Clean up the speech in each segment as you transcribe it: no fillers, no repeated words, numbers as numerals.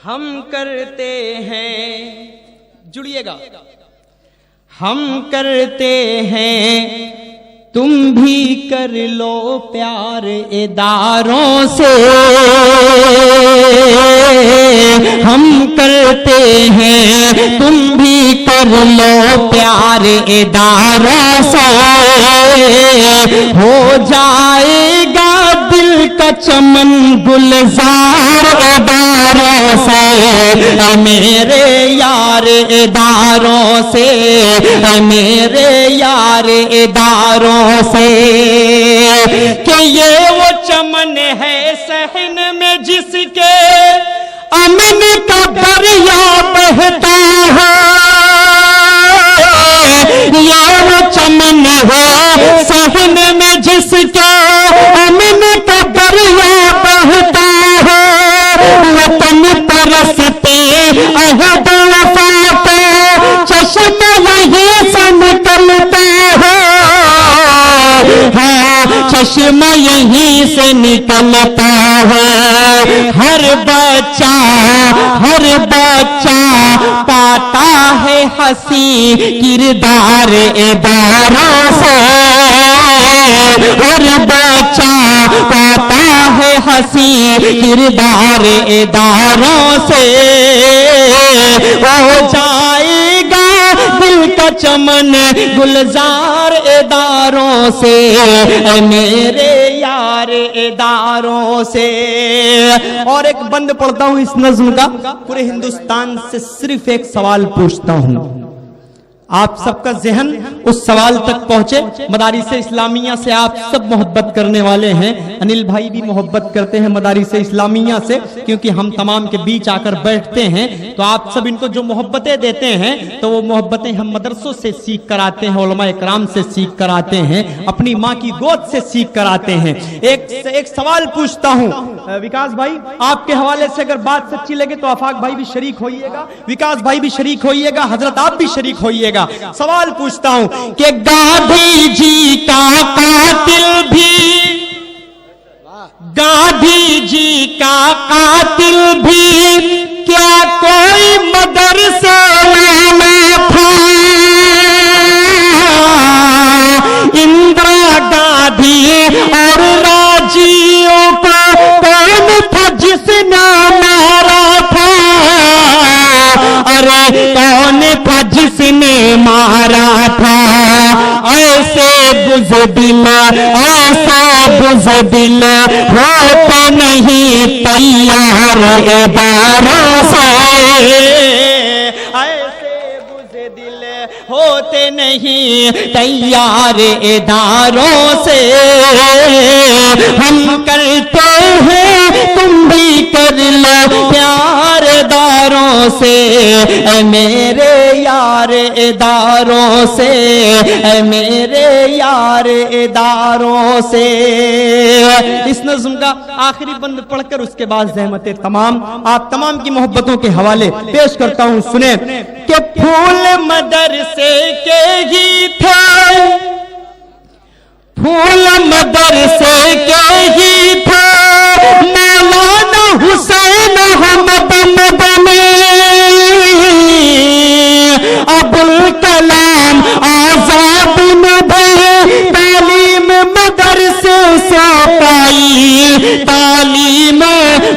हम करते हैं, जुड़िएगा, हम करते हैं तुम भी कर लो प्यार इदारों से, हम करते हैं तुम भी कर लो प्यार इदारों से, हो जाएगा दिल का चमन गुलजार इदारों से, मेरे यार इदारों से, मेरे यार इदारों से, कि ये वो चमन है सहन में जिसके अमन का दरिया बहता है, ये वो चमन है सहन में जिसके अमन का दरिया बहता है, वतन परस्ते अहद वफा का चश्मा वहीं से निकलता है, हाँ चश्मा यहीं से निकलता है, हर बच्चा पाता है हंसी किरदार इदारों से, हर बच्चा पाता है हंसी किरदार इदारों से, हो जाएगा दिल का चमन गुलजार इदारों से, मेरे यार इदारों से। और एक बंद पढ़ता हूं इस नज्म का, पूरे हिंदुस्तान से सिर्फ एक सवाल पूछता हूं, आप सबका जहन उस सवाल तक पहुंचे। मदारिस इस्लामिया से आप सब मोहब्बत करने वाले हैं, अनिल भाई भी मोहब्बत करते हैं मदारिस इस्लामिया से, क्योंकि हम तमाम के बीच आकर बैठते हैं तो आप सब इनको जो मोहब्बतें देते हैं तो वो मोहब्बतें हम मदरसों से सीख कर आते हैं, उलमा इकराम से सीख कर आते हैं, अपनी माँ की गोद से सीख कर आते हैं। एक सवाल पूछता हूँ विकास भाई, आपके हवाले से अगर बात सच्ची लगे तो आफाक भाई भी शरीक होइएगा, विकास भाई भी शरीक होइएगा, हजरत आप भी शरीक होइएगा। सवाल पूछता हूं कि गांधी जी का कातिल भी, गांधी जी का कातिल भी क्या कोई मदरसा वाला था, इंदिरा गांधी और राजीव को कौन था जिसने मारा था, अरे कौन था जिसने मारा था, ऐसे बुज़दिल होते नहीं तैयार इदारों से, ऐसे बुज़दिल होते नहीं तैयार इदारों से, हम करते हैं तुम भी कर लो प्यार इदारों से, मेरे यार इदारों से, मेरे यार इदारों से। इस नज़्म का आखिरी बंद पढ़कर उसके बाद ज़हमत तमाम आप तमाम की मोहब्बतों के हवाले पेश करता हूं, सुने कि फूल मदरसे के ही थे, फूल मदरसे के ही थे, मौलाना हुसैन अहमद मदनी, अबुल कलाम आजाद नबी, तालीम मदरसे से पाई, तालीम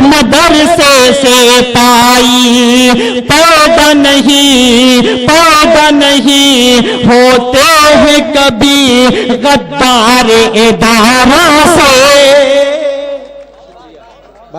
मदरसे से पाई, पैदा नहीं होते हैं कभी गद्दार इदारों से,